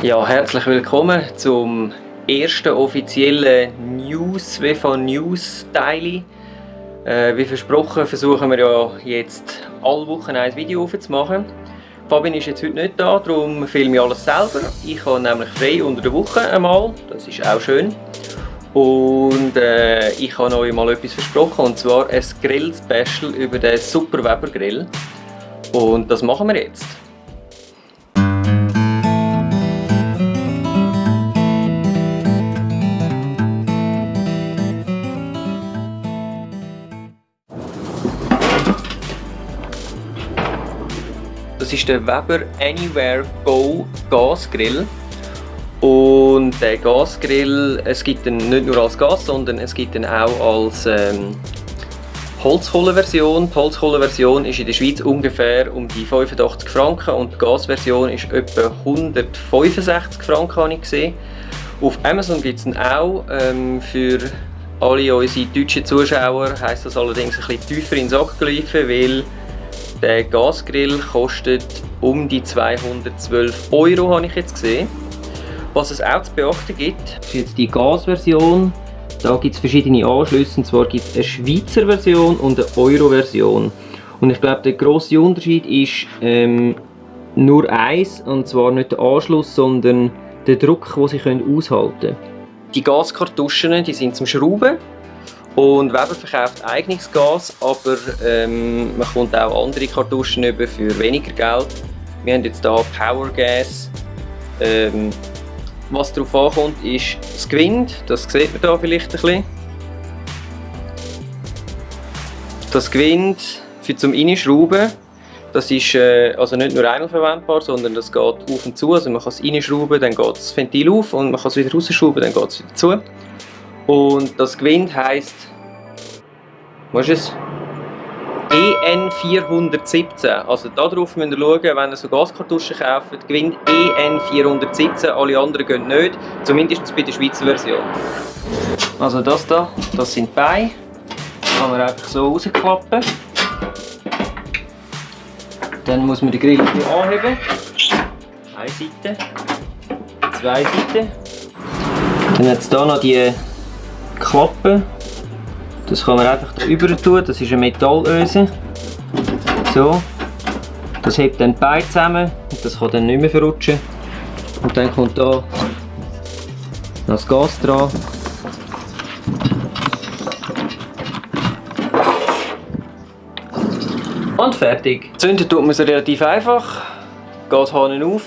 Ja, herzlich willkommen zum ersten offiziellen WV News Teil. Wie versprochen versuchen wir ja jetzt alle Wochen ein Video aufzumachen. Fabian ist jetzt heute nicht da, darum filme ich alles selber. Ich habe nämlich frei unter der Woche einmal, das ist auch schön. Und ich habe euch mal etwas versprochen, und zwar ein Grill-Special über den Super Weber Grill. Und das machen wir jetzt. Das ist der Weber Anywhere Go Gasgrill. Und der Gasgrill, es gibt ihn nicht nur als Gas, sondern es gibt ihn auch als Holzkohleversion. Die Holzkohleversion ist in der Schweiz ungefähr um die 85 Franken und die Gasversion ist etwa 165 Franken, habe ich gesehen. Auf Amazon gibt es ihn auch. Für alle unsere deutschen Zuschauer heisst das allerdings ein bisschen tiefer in den Sack greifen, weil der Gasgrill kostet um die 212 €, habe ich jetzt gesehen. Was es auch zu beachten gibt, ist jetzt die Gasversion. Da gibt es verschiedene Anschlüsse, und zwar gibt es eine Schweizer Version und eine Euro-Version. Und ich glaube, der grosse Unterschied ist nur eins, und zwar nicht der Anschluss, sondern der Druck, den sie aushalten können. Die Gaskartuschen, die sind zum Schrauben. Und Weber verkauft eigenes Gas, aber man kommt auch andere Kartuschen über für weniger Geld. Wir haben jetzt hier Power Gas. Was darauf ankommt, ist das Gewind. Das sieht man hier vielleicht ein bisschen. Das Gewind zum Reinschrauben, das ist also nicht nur einmal verwendbar, sondern das geht auf und zu. Also man kann es reinschrauben, dann geht das Ventil auf, und man kann es wieder rausschrauben, dann geht es wieder zu. Und das Gewind heisst, was ist es? EN417. Also darauf müsst ihr schauen, wenn ihr so Gaskartuschen kauft. Gewind EN417, alle anderen gehen nicht. Zumindest bei der Schweizer Version. Also das hier, das sind die Beine. Das kann man einfach so rausklappen. Dann muss man den Grill anheben. Eine Seite, zwei Seiten. Dann hat es hier noch die Klappe, das kann man einfach drüber tun, das ist eine Metallöse. So. Das hebt dann die Beine zusammen und das kann dann nicht mehr verrutschen. Und dann kommt da das Gas dran. Und fertig. Zünden tut man es relativ einfach. Gashahn auf,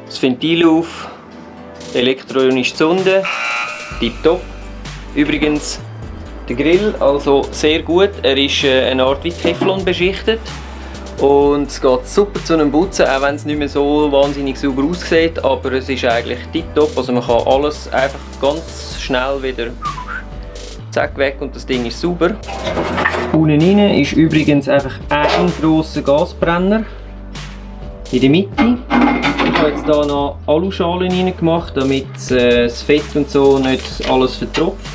das Ventil auf, elektronisch zünden. Tipptopp. Übrigens, der Grill also sehr gut. Er ist eine Art wie Teflon beschichtet. Und es geht super zu einem Putzen, auch wenn es nicht mehr so wahnsinnig sauber aussieht. Aber es ist eigentlich tipptopp. Also man kann alles einfach ganz schnell wieder zack weg und das Ding ist sauber. Unten rein ist übrigens einfach ein grosser Gasbrenner. In der Mitte. Ich habe jetzt hier noch Aluschalen rein gemacht, damit das Fett und so nicht alles vertropft.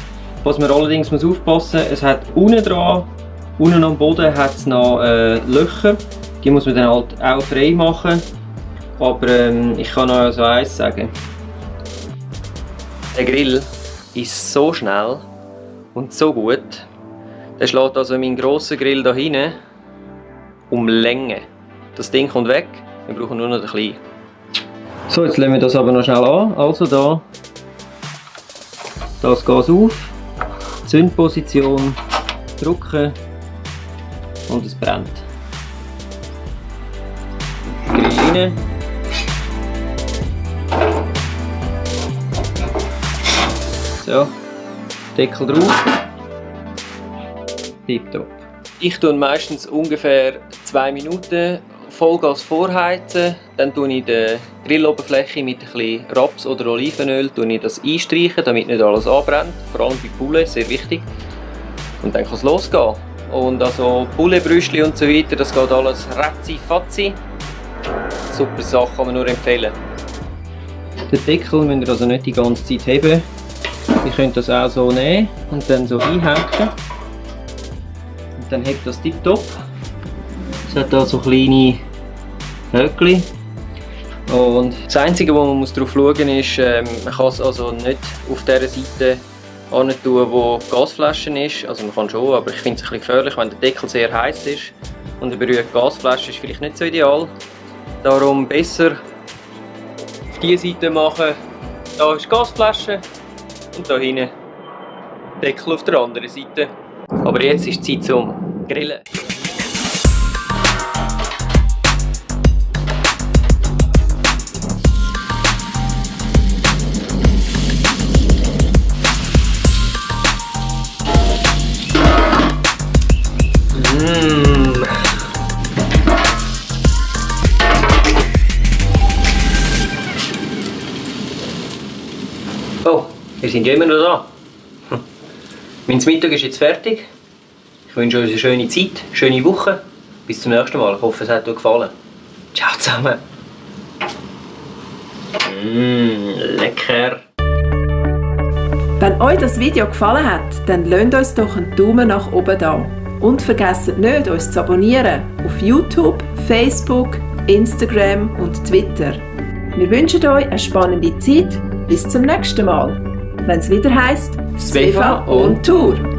Was man allerdings aufpassen muss, es hat unten dran, unten am Boden hat es noch Löcher. Die muss man dann halt auch frei machen. Aber ich kann noch so eins sagen. Der Grill ist so schnell und so gut. Der schlägt also meinen grossen Grill hier hinten um Länge. Das Ding kommt weg, wir brauchen nur noch den kleinen. So, jetzt lassen wir das aber noch schnell an. Also da, das Gas auf, Zündposition, drücken und es brennt. Grill rein. So, Deckel drauf. Tipptopp. Ich tue meistens ungefähr 2 Minuten Vollgas vorheizen, dann tue ich die Grilloberfläche mit ein bisschen Raps oder Olivenöl einstreichen, damit nicht alles anbrennt, vor allem bei Poulet, sehr wichtig. Und dann kann es losgehen. Und also Pouletbrüstli und so weiter, das geht alles ratzi-fatzi. Super Sache, kann man nur empfehlen. Den Deckel müsst ihr also nicht die ganze Zeit heben. Ihr könnt das auch so nehmen und dann so einhängen. Und dann hebt das tipptopp. Es hat da so kleine Höckli. Und das Einzige, wo man darauf schauen muss, ist, man kann es also nicht auf der Seite tun, wo die Gasflasche ist. Also man kann schon, aber ich finde es ein bisschen gefährlich, wenn der Deckel sehr heiß ist und eine berührte Gasflasche ist vielleicht nicht so ideal. Darum besser auf diese Seite machen. Da ist die Gasflasche und da hinten Deckel auf der anderen Seite. Aber jetzt ist die Zeit zum Grillen. Oh, wir sind ja immer noch da. Mein Mittag ist jetzt fertig. Ich wünsche euch eine schöne Zeit, eine schöne Woche. Bis zum nächsten Mal. Ich hoffe, es hat euch gefallen. Ciao zusammen. Lecker. Wenn euch das Video gefallen hat, dann lasst uns doch einen Daumen nach oben da. Und vergesst nicht, uns zu abonnieren auf YouTube, Facebook, Instagram und Twitter. Wir wünschen euch eine spannende Zeit. Bis zum nächsten Mal, wenn es wieder heisst Svefa on Tour.